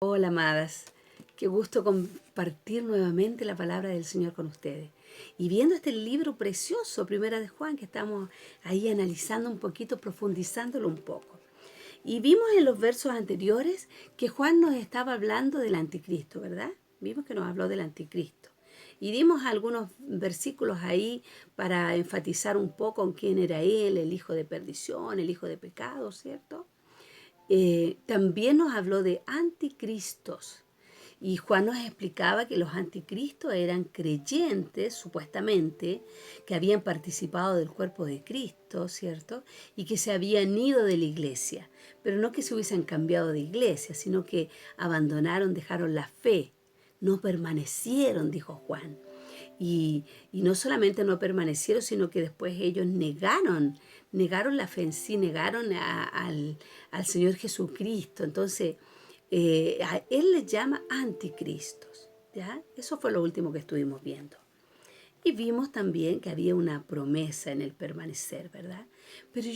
Hola, amadas. Qué gusto compartir nuevamente la palabra del Señor con ustedes. Y viendo este libro precioso, Primera de Juan, que estamos ahí analizando un poquito, profundizándolo un poco. Y vimos en los versos anteriores que Juan nos estaba hablando del anticristo, ¿verdad? Vimos que nos habló del anticristo. Y dimos algunos versículos ahí para enfatizar un poco en quién era él, el hijo de perdición, el hijo de pecado, ¿cierto? También nos habló de anticristos. Y Juan nos explicaba que los anticristos eran creyentes, supuestamente, que habían participado del cuerpo de Cristo, ¿cierto? Y que se habían ido de la iglesia. Pero no que se hubiesen cambiado de iglesia, sino que abandonaron, dejaron la fe. No permanecieron, dijo Juan. Y no solamente no permanecieron, sino que después ellos negaron la fe en sí, negaron al Señor Jesucristo. Entonces, a Él les llama anticristos, ¿ya? Eso fue lo último que estuvimos viendo. Y vimos también que había una promesa en el permanecer, ¿verdad? Pero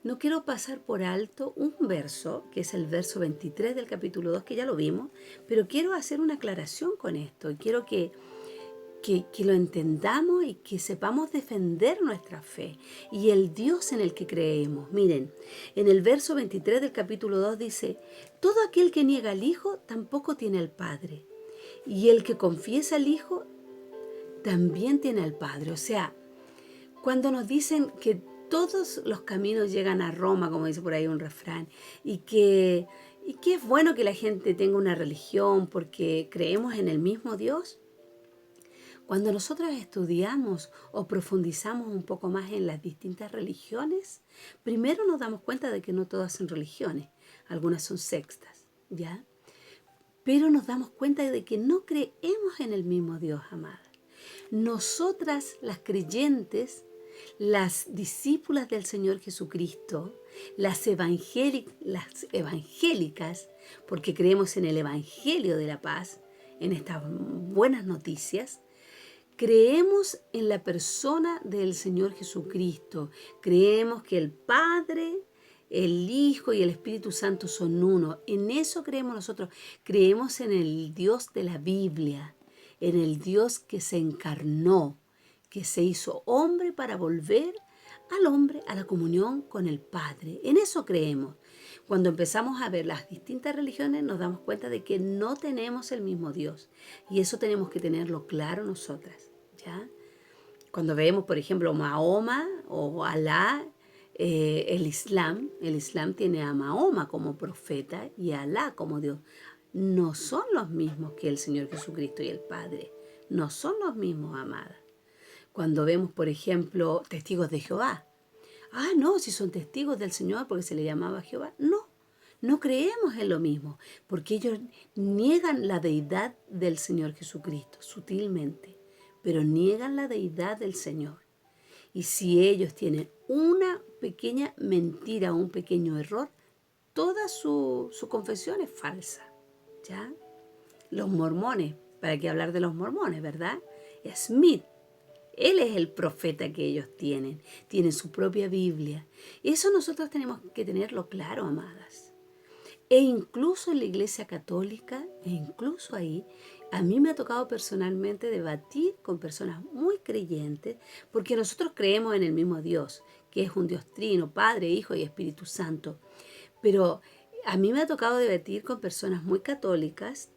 no quiero pasar por alto un verso, que es el verso 23 del capítulo 2, que ya lo vimos, pero quiero hacer una aclaración con esto y quiero que lo entendamos y que sepamos defender nuestra fe y el Dios en el que creemos. Miren, en el verso 23 del capítulo 2 dice, todo aquel que niega al Hijo tampoco tiene al Padre, y el que confiesa al Hijo también tiene al Padre. O sea, cuando nos dicen que todos los caminos llegan a Roma, como dice por ahí un refrán, y que es bueno que la gente tenga una religión porque creemos en el mismo Dios. Cuando nosotros estudiamos o profundizamos un poco más en las distintas religiones, primero nos damos cuenta de que no todas son religiones, algunas son sectas, ¿ya? Pero nos damos cuenta de que no creemos en el mismo Dios, amada. Nosotras, las creyentes, las discípulas del Señor Jesucristo, las evangélicas, porque creemos en el Evangelio de la paz, en estas buenas noticias, creemos en la persona del Señor Jesucristo. Creemos que el Padre, el Hijo y el Espíritu Santo son uno. En eso creemos nosotros. Creemos en el Dios de la Biblia, en el Dios que se encarnó, que se hizo hombre para volver al hombre a la comunión con el Padre. En eso creemos. Cuando empezamos a ver las distintas religiones nos damos cuenta de que no tenemos el mismo Dios. Y eso tenemos que tenerlo claro nosotras, ¿ya? Cuando vemos, por ejemplo, Mahoma o Alá, el Islam tiene a Mahoma como profeta y a Alá como Dios. No son los mismos que el Señor Jesucristo y el Padre. No son los mismos, amada. Cuando vemos, por ejemplo, testigos de Jehová. Ah, no, si son testigos del Señor porque se le llamaba Jehová. No, no creemos en lo mismo, porque ellos niegan la deidad del Señor Jesucristo sutilmente, pero niegan la deidad del Señor. Y si ellos tienen una pequeña mentira o un pequeño error, toda su confesión es falsa, ¿ya? Los mormones, ¿para qué hablar de los mormones, verdad? Smith, él es el profeta que ellos tienen su propia Biblia. Eso nosotros tenemos que tenerlo claro, amadas. E incluso en la Iglesia Católica, e incluso ahí, a mí me ha tocado personalmente debatir con personas muy creyentes, porque nosotros creemos en el mismo Dios, que es un Dios trino, Padre, Hijo y Espíritu Santo. Pero a mí me ha tocado debatir con personas muy católicas,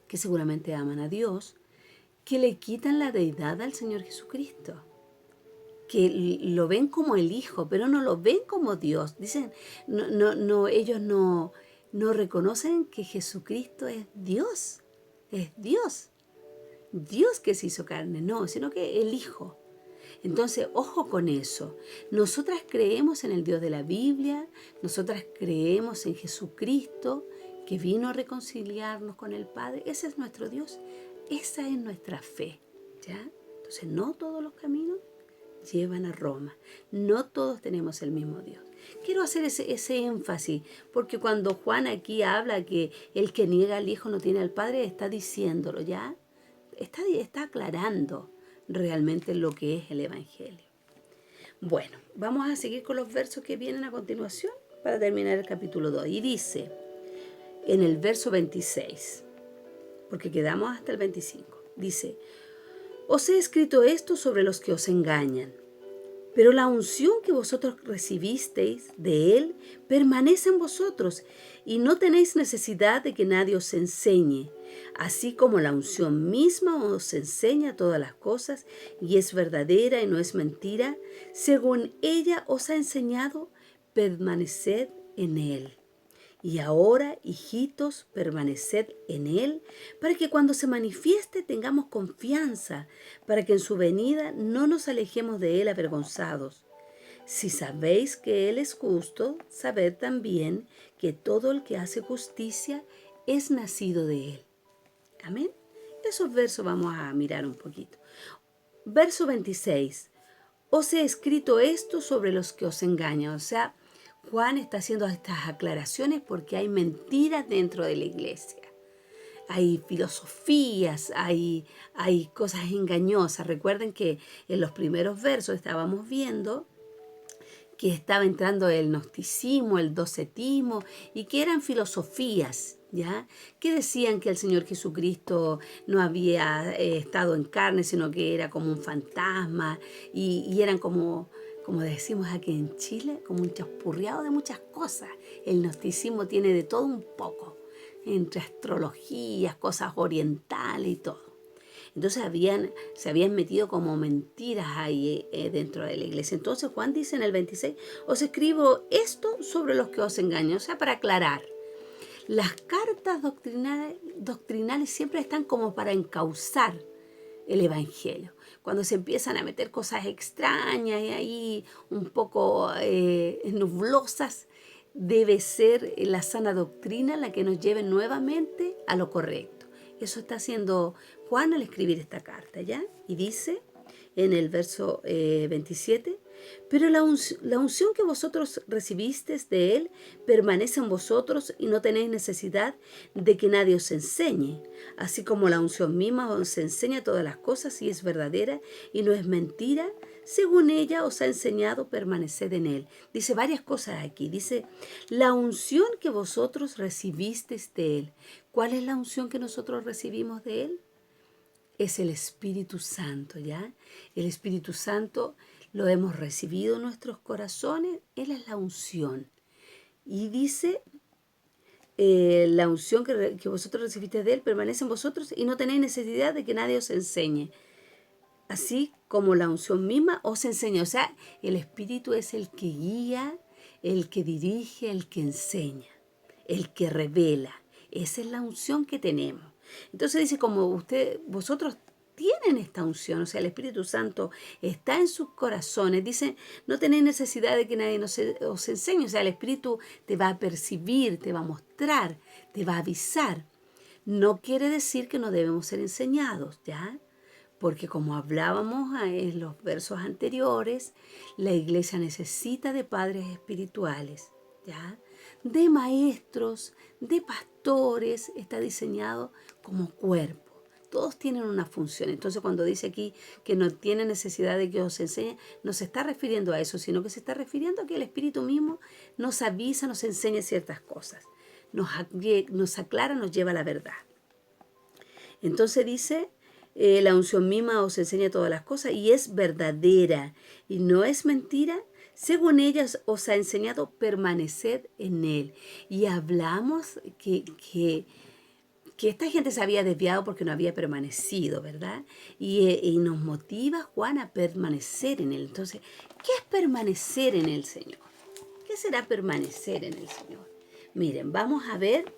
que seguramente aman a Dios, que le quitan la deidad al Señor Jesucristo, que lo ven como el Hijo, pero no lo ven como Dios. Dicen, ellos no reconocen que Jesucristo es Dios que se hizo carne, no, sino que el Hijo. Entonces, ojo con eso. Nosotras creemos en el Dios de la Biblia, nosotras creemos en Jesucristo, que vino a reconciliarnos con el Padre. Ese es nuestro Dios, esa es nuestra fe, ¿ya? Entonces, no todos los caminos llevan a Roma. No todos tenemos el mismo Dios. Quiero hacer ese énfasis, porque cuando Juan aquí habla que el que niega al Hijo no tiene al Padre, está diciéndolo, ¿ya? Está aclarando realmente lo que es el Evangelio. Bueno, vamos a seguir con los versos que vienen a continuación para terminar el capítulo 2. Y dice, en el verso 26, porque quedamos hasta el 25. Dice, os he escrito esto sobre los que os engañan, pero la unción que vosotros recibisteis de Él permanece en vosotros y no tenéis necesidad de que nadie os enseñe, así como la unción misma os enseña todas las cosas y es verdadera y no es mentira, según ella os ha enseñado, permaneced en Él. Y ahora, hijitos, permaneced en Él, para que cuando se manifieste tengamos confianza, para que en su venida no nos alejemos de Él avergonzados. Si sabéis que Él es justo, sabed también que todo el que hace justicia es nacido de Él. Amén. Esos versos vamos a mirar un poquito. Verso 26. Os he escrito esto sobre los que os engañan. O sea, Juan está haciendo estas aclaraciones porque hay mentiras dentro de la iglesia. Hay filosofías, hay cosas engañosas. Recuerden que en los primeros versos estábamos viendo que estaba entrando el gnosticismo, el docetismo, y que eran filosofías, ¿ya? Que decían que el Señor Jesucristo no había estado en carne, sino que era como un fantasma, y eran como decimos aquí en Chile, como un chaspurreado de muchas cosas. El gnosticismo tiene de todo un poco, entre astrologías, cosas orientales y todo. Entonces se habían metido como mentiras ahí dentro de la iglesia. Entonces Juan dice en el 26, os escribo esto sobre los que os engañan. O sea, para aclarar, las cartas doctrinales siempre están como para encauzar el evangelio. Cuando se empiezan a meter cosas extrañas y ahí un poco nublosas, debe ser la sana doctrina la que nos lleve nuevamente a lo correcto. Eso está haciendo Juan al escribir esta carta, ¿ya? Y dice en el verso 27, pero la unción que vosotros recibisteis de Él permanece en vosotros y no tenéis necesidad de que nadie os enseñe, así como la unción misma os enseña todas las cosas y es verdadera y no es mentira, según ella os ha enseñado, permaneced en Él. Dice varias cosas aquí. Dice, la unción que vosotros recibisteis de Él. ¿Cuál es la unción que nosotros recibimos de Él? Es el Espíritu Santo, ¿ya? El Espíritu Santo lo hemos recibido en nuestros corazones. Él es la unción. Y dice, la unción que vosotros recibisteis de Él permanece en vosotros y no tenéis necesidad de que nadie os enseñe. Así como la unción misma os enseña. O sea, el Espíritu es el que guía, el que dirige, el que enseña, el que revela. Esa es la unción que tenemos. Entonces dice, como vosotros tienen esta unción, o sea, el Espíritu Santo está en sus corazones. Dice, no tenéis necesidad de que nadie os enseñe. O sea, el Espíritu te va a percibir, te va a mostrar, te va a avisar. No quiere decir que no debemos ser enseñados, ¿ya? Porque como hablábamos en los versos anteriores, la iglesia necesita de padres espirituales, ¿ya? De maestros, de pastores, está diseñado como cuerpo. Todos tienen una función. Entonces cuando dice aquí que no tiene necesidad de que os enseñe, no se está refiriendo a eso, sino que se está refiriendo a que el Espíritu mismo nos avisa, nos enseña ciertas cosas, nos aclara, nos lleva a la verdad. Entonces dice, la unción misma os enseña todas las cosas y es verdadera y no es mentira. Según ella os ha enseñado, permaneced en Él. Y hablamos que esta gente se había desviado porque no había permanecido, ¿verdad? Y nos motiva Juan a permanecer en Él. Entonces, ¿qué es permanecer en el Señor? ¿Qué será permanecer en el Señor? Miren, vamos a ver,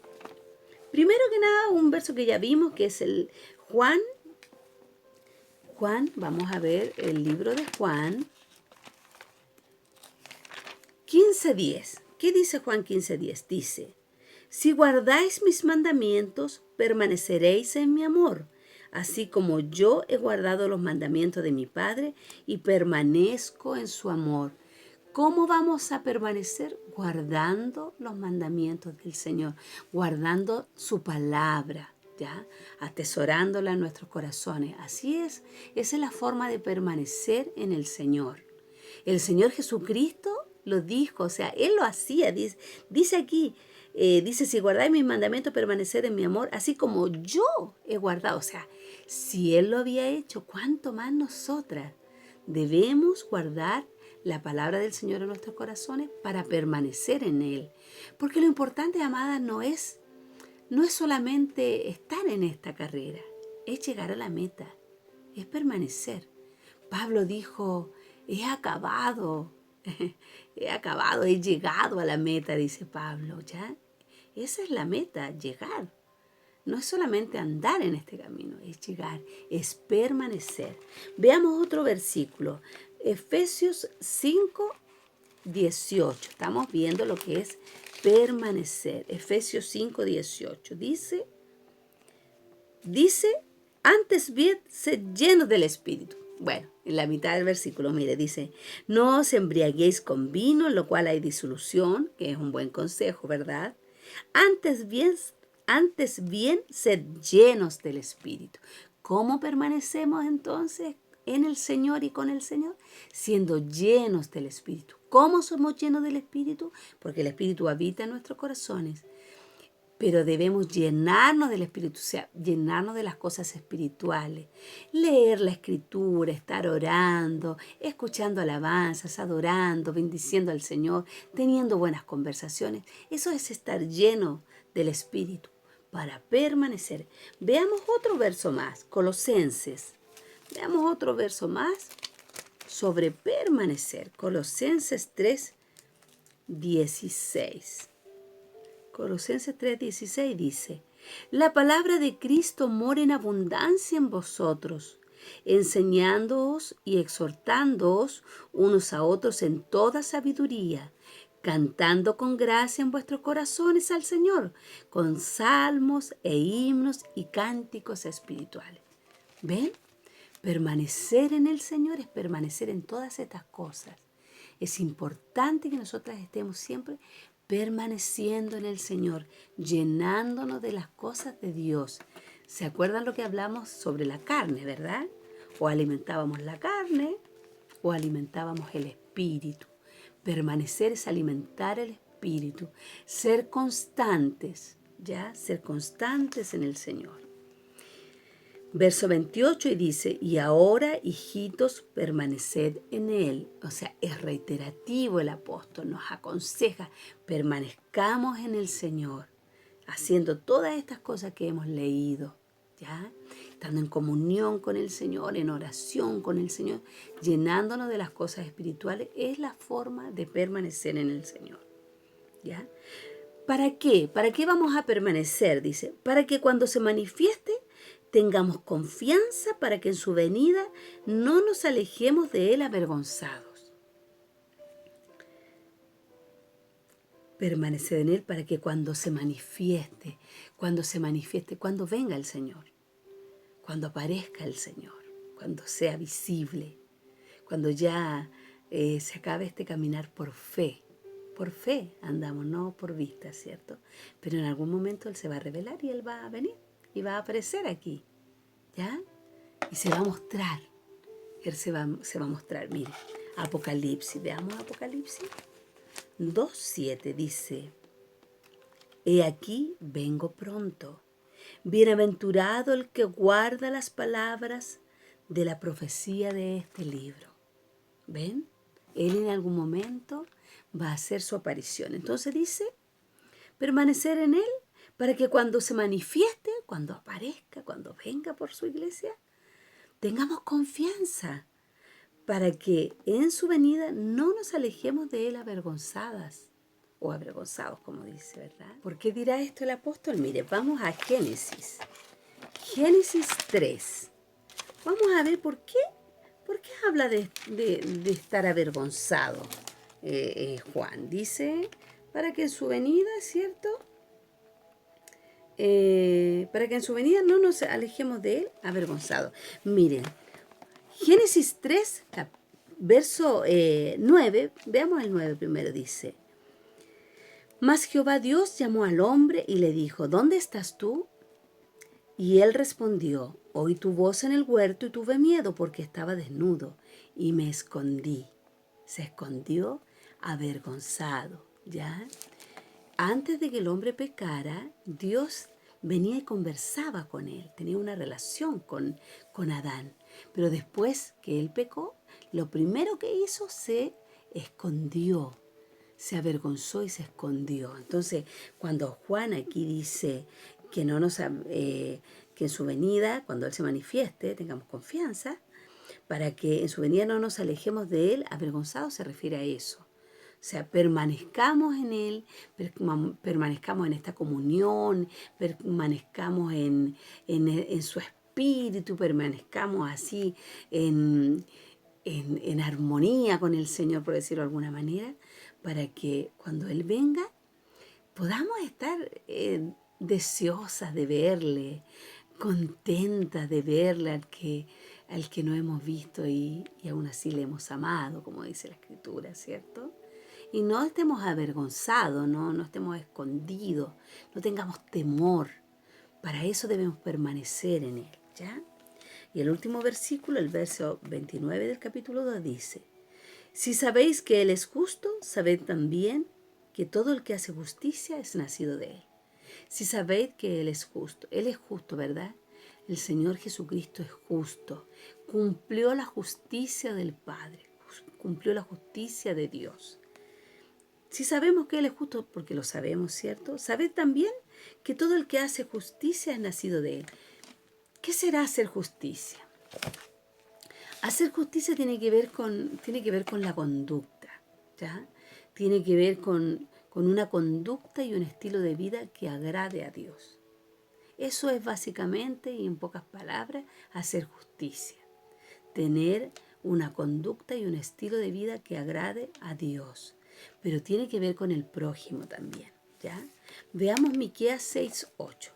primero que nada, un verso que ya vimos, que es el Juan, vamos a ver el libro de Juan 15:10. ¿Qué dice Juan 15:10? Dice, si guardáis mis mandamientos, permaneceréis en mi amor, así como yo he guardado los mandamientos de mi Padre y permanezco en su amor. ¿Cómo vamos a permanecer? Guardando los mandamientos del Señor, guardando su palabra, ¿ya? Atesorándola en nuestros corazones. Así es, esa es la forma de permanecer en el Señor. El Señor Jesucristo lo dijo, o sea, Él lo hacía, dice aquí, Dice, si guardáis mis mandamientos, permaneced en mi amor, así como yo he guardado. O sea, si Él lo había hecho, ¿cuánto más nosotras? Debemos guardar la palabra del Señor en nuestros corazones para permanecer en Él. Porque lo importante, amadas, no es solamente estar en esta carrera, es llegar a la meta, es permanecer. Pablo dijo, he acabado, he llegado a la meta, dice Pablo, ¿ya? Esa es la meta, llegar. No es solamente andar en este camino, es llegar, es permanecer. Veamos otro versículo, Efesios 5, 18. Estamos viendo lo que es permanecer. Efesios 5, 18. Dice, antes bien, sed llenos del Espíritu. Bueno, en la mitad del versículo, mire, dice, no os embriaguéis con vino, en lo cual hay disolución, que es un buen consejo, ¿verdad? Antes bien, sed llenos del Espíritu. ¿Cómo permanecemos entonces en el Señor y con el Señor? Siendo llenos del Espíritu. ¿Cómo somos llenos del Espíritu? Porque el Espíritu habita en nuestros corazones. Pero debemos llenarnos del Espíritu, o sea, llenarnos de las cosas espirituales. Leer la Escritura, estar orando, escuchando alabanzas, adorando, bendiciendo al Señor, teniendo buenas conversaciones. Eso es estar lleno del Espíritu para permanecer. Veamos otro verso más, Colosenses. Veamos otro verso más sobre permanecer. Colosenses 3, 16. Colosenses 3:16 dice, la palabra de Cristo mora en abundancia en vosotros, enseñándoos y exhortándoos unos a otros en toda sabiduría, cantando con gracia en vuestros corazones al Señor, con salmos e himnos y cánticos espirituales. ¿Ven? Permanecer en el Señor es permanecer en todas estas cosas. Es importante que nosotras estemos siempre permaneciendo en el Señor, llenándonos de las cosas de Dios. ¿Se acuerdan lo que hablamos sobre la carne, verdad? O alimentábamos la carne o alimentábamos el espíritu. Permanecer es alimentar el espíritu, ser constantes, ¿ya? Ser constantes en el Señor. Verso 28 y dice, y ahora, hijitos, permaneced en él. O sea, es reiterativo el apóstol, nos aconseja, permanezcamos en el Señor, haciendo todas estas cosas que hemos leído, ¿ya? Estando en comunión con el Señor, en oración con el Señor, llenándonos de las cosas espirituales, es la forma de permanecer en el Señor, ¿ya? ¿Para qué? ¿Para qué vamos a permanecer? Dice, para que cuando se manifieste tengamos confianza para que en su venida no nos alejemos de él avergonzados. Permanecer en él para que cuando venga el Señor, cuando aparezca el Señor, cuando sea visible, cuando ya se acabe este caminar por fe. Por fe andamos, no por vista, ¿cierto? Pero en algún momento Él se va a revelar y Él va a venir y va a aparecer aquí, ¿ya? Y se va a mostrar. Él se va a mostrar. Mire, Apocalipsis, veamos Apocalipsis 2:7 dice, he aquí vengo pronto. Bienaventurado el que guarda las palabras de la profecía de este libro. ¿Ven? Él en algún momento va a hacer su aparición. Entonces dice, permanecer en Él para que cuando se manifieste, cuando aparezca, cuando venga por su iglesia, tengamos confianza para que en su venida no nos alejemos de Él avergonzadas o avergonzados, como dice, ¿verdad? ¿Por qué dirá esto el apóstol? Mire, vamos a Génesis. Génesis 3. Vamos a ver por qué habla de estar avergonzado. Juan dice, para que en su venida, ¿cierto? Para que en su venida no nos alejemos de él avergonzados. Miren, Génesis 3, verso 9, veamos el 9 primero, dice, mas Jehová Dios llamó al hombre y le dijo, ¿dónde estás tú? Y él respondió, oí tu voz en el huerto y tuve miedo porque estaba desnudo y me escondí. Se escondió avergonzado, ¿ya? antes de que el hombre pecara, Dios venía y conversaba con él, tenía una relación con Adán. Pero después que él pecó, lo primero que hizo se escondió, se avergonzó y se escondió. Entonces, cuando Juan aquí dice que no nos que en su venida, cuando él se manifieste, tengamos confianza, para que en su venida no nos alejemos de él, avergonzado se refiere a eso. O sea, permanezcamos en Él, permanezcamos en esta comunión, permanezcamos en su espíritu, permanezcamos así en armonía con el Señor, por decirlo de alguna manera, para que cuando Él venga podamos estar deseosas de verle, contentas de verle al que no hemos visto y aún así le hemos amado, como dice la Escritura, ¿cierto? Y no estemos avergonzados, no estemos escondidos, no tengamos temor. Para eso debemos permanecer en Él, ¿ya? Y el último versículo, el verso 29 del capítulo 2 dice, si sabéis que Él es justo, sabed también que todo el que hace justicia es nacido de Él. Si sabéis que Él es justo, ¿verdad? El Señor Jesucristo es justo, cumplió la justicia del Padre, cumplió la justicia de Dios. Si sabemos que Él es justo, porque lo sabemos, ¿cierto? Sabed también que todo el que hace justicia es nacido de Él. ¿Qué será hacer justicia? Hacer justicia tiene que ver con la conducta, ¿ya? Tiene que ver con una conducta y un estilo de vida que agrade a Dios. Eso es básicamente, y en pocas palabras, hacer justicia. Tener una conducta y un estilo de vida que agrade a Dios. Pero tiene que ver con el prójimo también, ¿ya? Veamos Miqueas 6:8.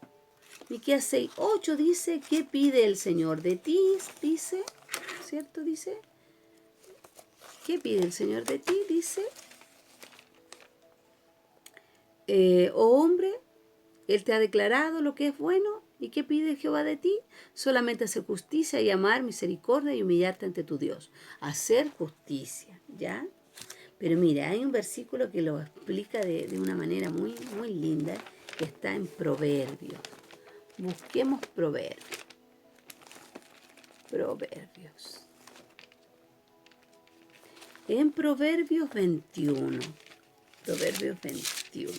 Miqueas 6:8 dice, ¿qué pide el Señor de ti? Dice, ¿cierto? Dice, ¿qué pide el Señor de ti? Dice, oh hombre, Él te ha declarado lo que es bueno. ¿Y qué pide Jehová de ti? Solamente hacer justicia y amar misericordia y humillarte ante tu Dios. Hacer justicia, ¿ya? Pero mira, hay un versículo que lo explica de una manera muy, muy linda, que está en Proverbios. Busquemos Proverbios. Proverbios. En Proverbios 21. Proverbios 21.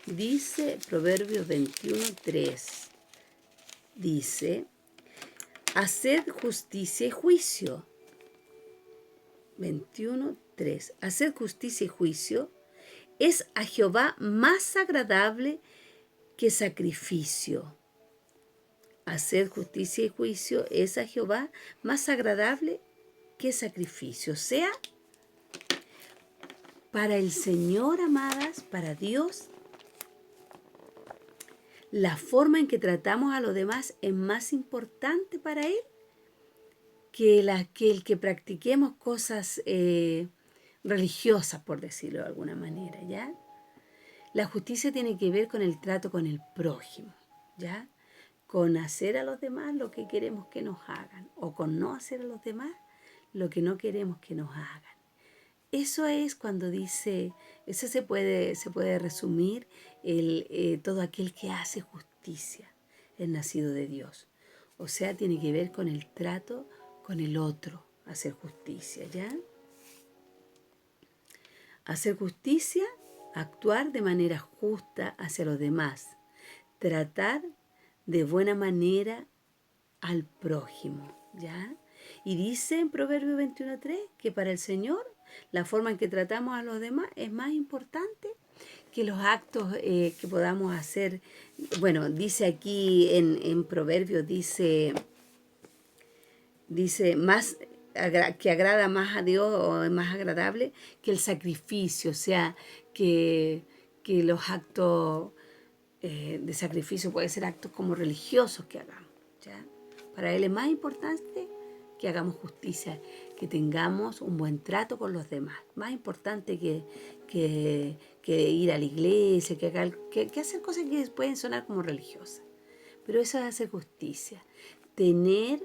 Dice Proverbios 21:3. Dice, haced justicia y juicio. 21:3. Hacer justicia y juicio es a Jehová más agradable que sacrificio. Hacer justicia y juicio es a Jehová más agradable que sacrificio. O sea, para el Señor, amadas, para Dios, la forma en que tratamos a los demás es más importante para Él que el que practiquemos cosas religiosas, por decirlo de alguna manera, ¿ya? La justicia tiene que ver con el trato con el prójimo, ¿ya? Con hacer a los demás lo que queremos que nos hagan, o con no hacer a los demás lo que no queremos que nos hagan. Eso es cuando dice, eso se puede resumir todo aquel que hace justicia, el nacido de Dios. O sea, tiene que ver con el trato con el otro, hacer justicia, ¿ya? Hacer justicia, actuar de manera justa hacia los demás, tratar de buena manera al prójimo, ¿ya? Y dice en Proverbios 21:3 que para el Señor la forma en que tratamos a los demás es más importante que los actos que podamos hacer. Bueno, dice aquí en Proverbios, dice más que agrada más a Dios o es más agradable que el sacrificio, o sea, que los actos de sacrificio pueden ser actos como religiosos que hagamos, ¿ya? Para Él es más importante que hagamos justicia, que tengamos un buen trato con los demás. Más importante que ir a la iglesia, que hacer cosas que pueden sonar como religiosas. Pero eso es hacer justicia. Tener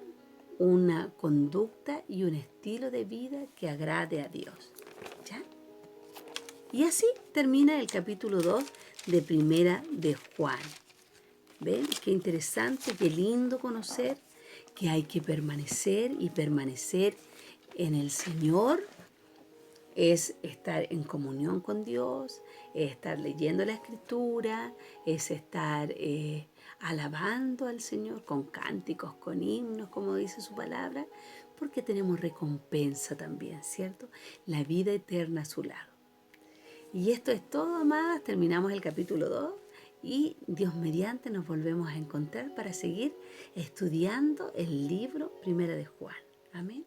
una conducta y un estilo de vida que agrade a Dios, ¿ya? Y así termina el capítulo 2 de Primera de Juan. ¿Ven? Qué interesante, qué lindo conocer que hay que permanecer y permanecer en el Señor. Es estar en comunión con Dios, es estar leyendo la Escritura, es estar alabando al Señor con cánticos, con himnos, como dice su palabra, porque tenemos recompensa también, ¿cierto? La vida eterna a su lado. Y esto es todo, amadas. Terminamos el capítulo 2 y Dios mediante nos volvemos a encontrar para seguir estudiando el libro Primera de Juan. Amén.